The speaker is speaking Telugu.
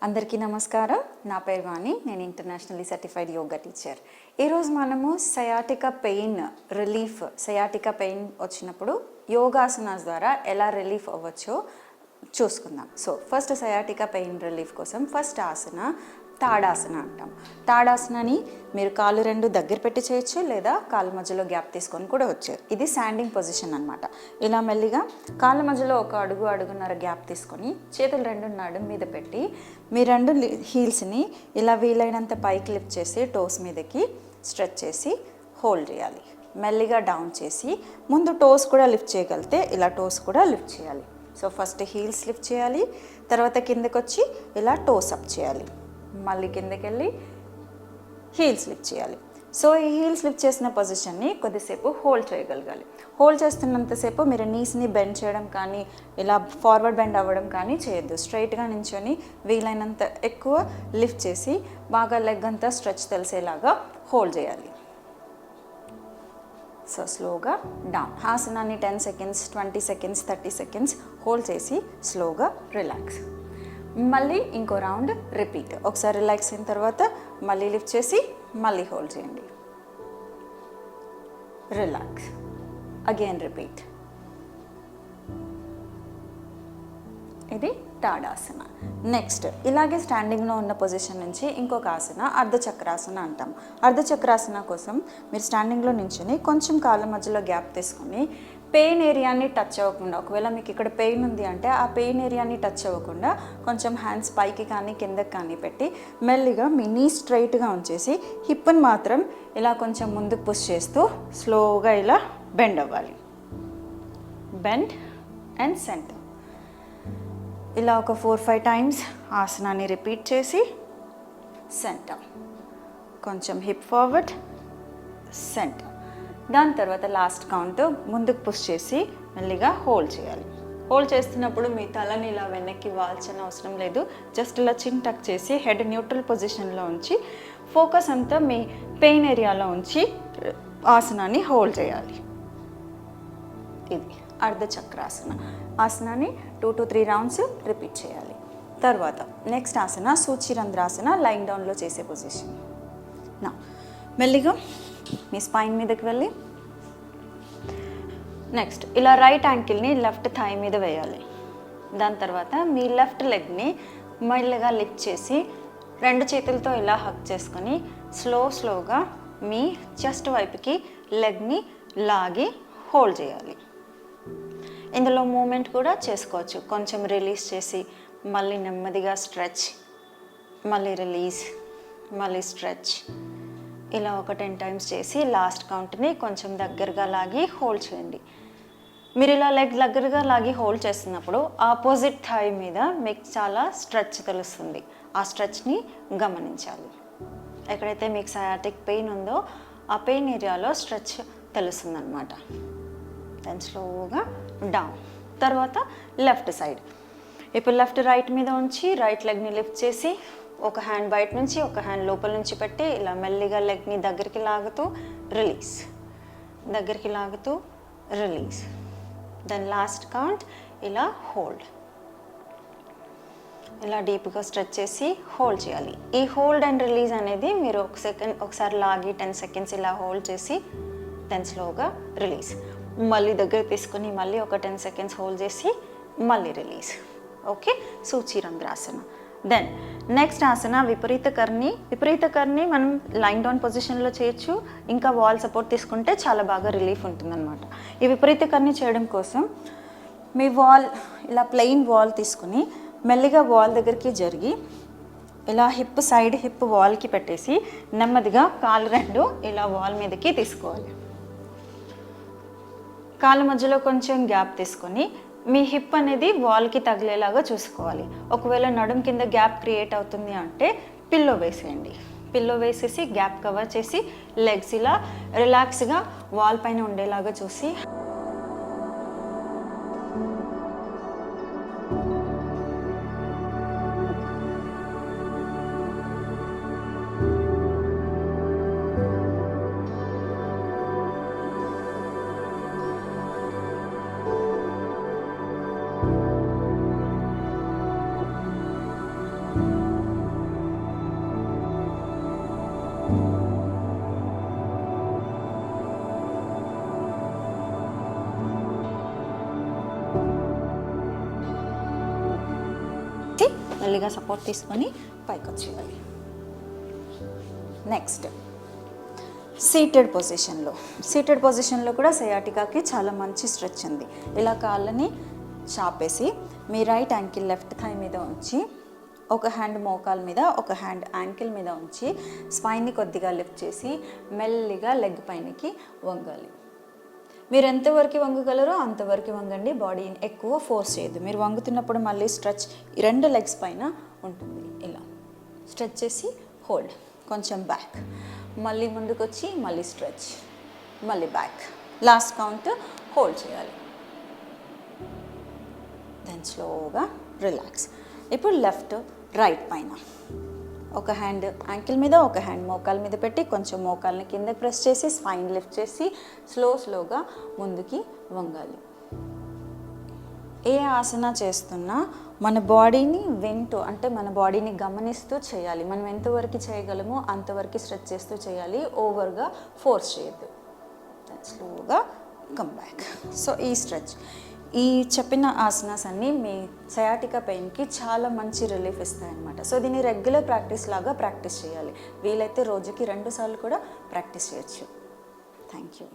అందరికీ నమస్కారం. నా పేరు వాణి. నేను ఇంటర్నేషనల్లీ సర్టిఫైడ్ యోగా టీచర్. ఈరోజు మనము sciatica pain relief, sciatica pain వచ్చినప్పుడు యోగాసనాస్ ద్వారా ఎలా రిలీఫ్ అవ్వచ్చో చూసుకుందాం. So first sciatica pain relief కోసం ఫస్ట్ ఆసన తాడాసన అంటాం. తాడాసనని మీరు కాళ్ళు రెండు దగ్గర పెట్టి చేయొచ్చు, లేదా కాళ్ళ మధ్యలో గ్యాప్ తీసుకొని కూడా వచ్చు. ఇది స్టాండింగ్ పొజిషన్ అనమాట. ఇలా మెల్లిగా కాళ్ళ మధ్యలో ఒక అడుగున్నర గ్యాప్ తీసుకొని చేతులు రెండు నడుము మీద పెట్టి మీ రెండు హీల్స్ని ఇలా వీలైనంత పైకి లిఫ్ట్ చేసి టోస్ మీదకి స్ట్రెచ్ చేసి హోల్డ్ చేయాలి. మెల్లిగా డౌన్ చేసి ముందు టోస్ కూడా లిఫ్ట్ చేయగలిగితే ఇలా టోస్ కూడా లిఫ్ట్ చేయాలి. సో ఫస్ట్ హీల్స్ లిఫ్ట్ చేయాలి, తర్వాత కిందకి వచ్చి ఇలా టోస్ అప్ చేయాలి, మళ్ళీ కిందకి వెళ్ళి హీల్స్ లిఫ్ట్ చేయాలి. సో ఈ హీల్స్ లిఫ్ట్ చేసిన పొజిషన్ని కొద్దిసేపు హోల్డ్ చేయగలగాలి. హోల్డ్ చేస్తున్నంతసేపు మీరు నీస్ని బెండ్ చేయడం కానీ ఇలా ఫార్వర్డ్ బెండ్ అవ్వడం కానీ చేయొద్దు. స్ట్రైట్గా నించొని వీలైనంత ఎక్కువ లిఫ్ట్ చేసి బాగా లెగ్ అంతా స్ట్రెచ్ తెలిసేలాగా హోల్డ్ చేయాలి. సో స్లోగా డౌన్. ఆసనాన్ని 10 సెకండ్స్, 20 సెకండ్స్, 30 సెకండ్స్ హోల్డ్ చేసి స్లోగా రిలాక్స్. మళ్ళీ ఇంకో రౌండ్ రిపీట్. ఒకసారి రిలాక్స్ అయిన తర్వాత మళ్ళీ లిఫ్ట్ చేసి మళ్ళీ హోల్డ్ చేయండి, రిలాక్స్, అగైన్ రిపీట్. ఇది తాడాసన. నెక్స్ట్ ఇలాగే స్టాండింగ్లో ఉన్న పొజిషన్ నుంచి ఇంకొక ఆసన అర్ధచక్రాసన అంటాం. అర్ధచక్రాసన కోసం మీరు స్టాండింగ్లో నించుని కొంచెం కాళ్ళ మధ్యలో గ్యాప్ తీసుకొని పెయిన్ ఏరియాని టచ్ అవ్వకుండా, ఒకవేళ మీకు ఇక్కడ పెయిన్ ఉంది అంటే ఆ పెయిన్ ఏరియాని టచ్ అవ్వకుండా కొంచెం హ్యాండ్స్ పైకి కానీ కిందకి కానీ పెట్టి మెల్లిగా మీ నీ స్ట్రైట్గా ఉంచేసి హిప్ని మాత్రం ఇలా కొంచెం ముందుకు పుష్ చేస్తూ స్లోగా ఇలా బెండ్ అవ్వాలి. Bend and centre. ఇలా ఒక 4-5 టైమ్స్ ఆసనాన్ని రిపీట్ చేసి సెంటర్, కొంచెం హిప్ ఫార్వర్డ్, సెంటర్. దాని తర్వాత లాస్ట్ కౌంట్ ముందుకు పుష్ చేసి మెల్లిగా హోల్డ్ చేయాలి. హోల్డ్ చేస్తున్నప్పుడు మీ తలని ఇలా వెనక్కి వాల్చిన అవసరం లేదు. జస్ట్ ఇలా చిన్ టక్ చేసి హెడ్ న్యూట్రల్ పొజిషన్లో ఉంచి ఫోకస్ అంతా మీ పెయిన్ ఏరియాలో ఉంచి ఆసనాన్ని హోల్డ్ చేయాలి. ఇది అర్ధచక్రాసన. ఆసనాన్ని 2 to 3 రౌండ్స్ రిపీట్ చేయాలి. తర్వాత నెక్స్ట్ ఆసన సూచిరంధ్రాసన, లైన్ డౌన్లో చేసే పొజిషన్. నా మెల్లిగా మీ స్పైన్ మీదకి వెళ్ళి నెక్స్ట్ ఇలా రైట్ యాంకిల్ని లెఫ్ట్ థై మీద వేయాలి. దాని తర్వాత మీ లెఫ్ట్ లెగ్ని మెల్లగా లిఫ్ట్ చేసి రెండు చేతులతో ఇలా హక్ చేసుకొని స్లోగా మీ చెస్ట్ వైపుకి లెగ్ని లాగి హోల్డ్ చేయాలి. ఇందులో మూమెంట్ కూడా చేసుకోవచ్చు. కొంచెం రిలీజ్ చేసి మళ్ళీ నెమ్మదిగా స్ట్రెచ్, మళ్ళీ రిలీజ్, మళ్ళీ స్ట్రెచ్. ఇలా ఒక 10 టైమ్స్ చేసి లాస్ట్ కౌంట్ని కొంచెం దగ్గరగా లాగి హోల్డ్ చేయండి. మీరు ఇలా లెగ్ దగ్గరగా లాగి హోల్డ్ చేస్తున్నప్పుడు ఆపోజిట్ థై మీద మీకు చాలా స్ట్రెచ్ తెలుస్తుంది. ఆ స్ట్రెచ్ని గమనించాలి. ఎక్కడైతే మీకు సయాటిక్ పెయిన్ ఉందో ఆ పెయిన్ ఏరియాలో స్ట్రెచ్ తెలుస్తుంది అనమాట. దెన్ స్లోగా డౌన్. తర్వాత లెఫ్ట్ సైడ్. ఇప్పుడు లెఫ్ట్ రైట్ మీద ఉంచి రైట్ లెగ్ని లిఫ్ట్ చేసి ఒక హ్యాండ్ బయట నుంచి ఒక హ్యాండ్ లోపల నుంచి పెట్టి ఇలా మెల్లిగా లెగ్ని దగ్గరికి లాగుతూ రిలీజ్, దగ్గరికి లాగుతూ రిలీజ్. దెన్ లాస్ట్ కౌంట్ ఇలా హోల్డ్. ఇలా డీప్గా స్ట్రెచ్ చేసి హోల్డ్ చేయాలి. ఈ హోల్డ్ అండ్ రిలీజ్ అనేది మీరు ఒకసారి లాగి 10 సెకండ్స్ ఇలా హోల్డ్ చేసి దెన్ స్లోగా రిలీజ్. మళ్ళీ దగ్గర తీసుకొని మళ్ళీ ఒక 10 సెకండ్స్ హోల్డ్ చేసి మళ్ళీ రిలీజ్. ఓకే, సూచిరంధ్రాసన. దెన్ నెక్స్ట్ ఆసన విపరీత కర్ణి. విపరీత కర్ణి మనం లైన్ డౌన్ పొజిషన్లో చేయొచ్చు, ఇంకా వాల్ సపోర్ట్ తీసుకుంటే చాలా బాగా రిలీఫ్ ఉంటుందన్నమాట. ఈ విపరీత కర్ణి చేయడం కోసం మీ వాల్ ఇలా ప్లెయిన్ వాల్ తీసుకుని మెల్లిగా వాల్ దగ్గరికి జరిగి ఇలా హిప్ సైడ్ హిప్ వాల్కి పెట్టేసి నెమ్మదిగా కాళ్ళు రెండు ఇలా వాల్ మీదకి తీసుకోవాలి. కాళ్ళ మధ్యలో కొంచెం గ్యాప్ తీసుకొని మీ హిప్ అనేది వాల్కి తగిలేలాగా చూసుకోవాలి. ఒకవేళ నడుం కింద గ్యాప్ క్రియేట్ అవుతుంది అంటే పిల్లో వేసేయండి. పిల్లో వేసేసి గ్యాప్ కవర్ చేసి లెగ్స్ ఇలా రిలాక్స్గా వాల్ పైన ఉండేలాగా చూసి మెల్లిగా సపోర్ట్ తీసుకొని పైకి వచ్చేయాలి. నెక్స్ట్ సీటెడ్ పొజిషన్లో కూడా సయాటికాకి చాలా మంచి స్ట్రెచ్ ఉంది. ఇలా కాళ్ళని చాపేసి మీ రైట్ యాంకిల్ లెఫ్ట్ థై మీద ఉంచి ఒక హ్యాండ్ మోకాల్ మీద ఒక హ్యాండ్ యాంకిల్ మీద ఉంచి స్పైన్ని కొద్దిగా లిఫ్ట్ చేసి మెల్లిగా లెగ్ పైనకి వంగాలి. మీరు ఎంతవరకు వంగగలరో అంతవరకు వంగండి. బాడీని ఎక్కువ ఫోర్స్ చేయొద్దు. మీరు వంగుతున్నప్పుడు మళ్ళీ స్ట్రెచ్ 2 లెగ్స్ పైన ఉంటుంది. ఇలా స్ట్రెచ్ చేసి హోల్డ్, కొంచెం బ్యాక్, మళ్ళీ ముందుకు వచ్చి మళ్ళీ స్ట్రెచ్, మళ్ళీ బ్యాక్, లాస్ట్ కౌంట్ హోల్డ్ చేయాలి. దెన్ స్లోగా రిలాక్స్. ఇప్పుడు లెఫ్ట్ రైట్ పైన ఒక హ్యాండ్ యాంకిల్ మీద ఒక హ్యాండ్ మోకాల మీద పెట్టి కొంచెం మోకాల్ని కింద ప్రెస్ చేసి స్పైన్ లిఫ్ట్ చేసి స్లోగా ముందుకి వంగాలి. ఏ ఆసన చేస్తున్నా మన బాడీని వింటూ, అంటే మన బాడీని గమనిస్తూ చేయాలి. మనం ఎంతవరకు చేయగలమో అంతవరకు స్ట్రెచ్ చేస్తూ చేయాలి. ఓవర్గా ఫోర్స్ చేయొద్దు. స్లోగా కమ్ బ్యాక్. సో ఈ స్ట్రెచ్, ఈ చెప్పిన ఆసనాస్ అన్నీ మీ సయాటికా పెయిన్కి చాలా మంచి రిలీఫ్ ఇస్తాయన్నమాట. సో దీన్ని రెగ్యులర్ ప్రాక్టీస్ లాగా ప్రాక్టీస్ చేయాలి. వీలైతే రోజుకి 2 సార్లు కూడా ప్రాక్టీస్ చేయొచ్చు. Thank you.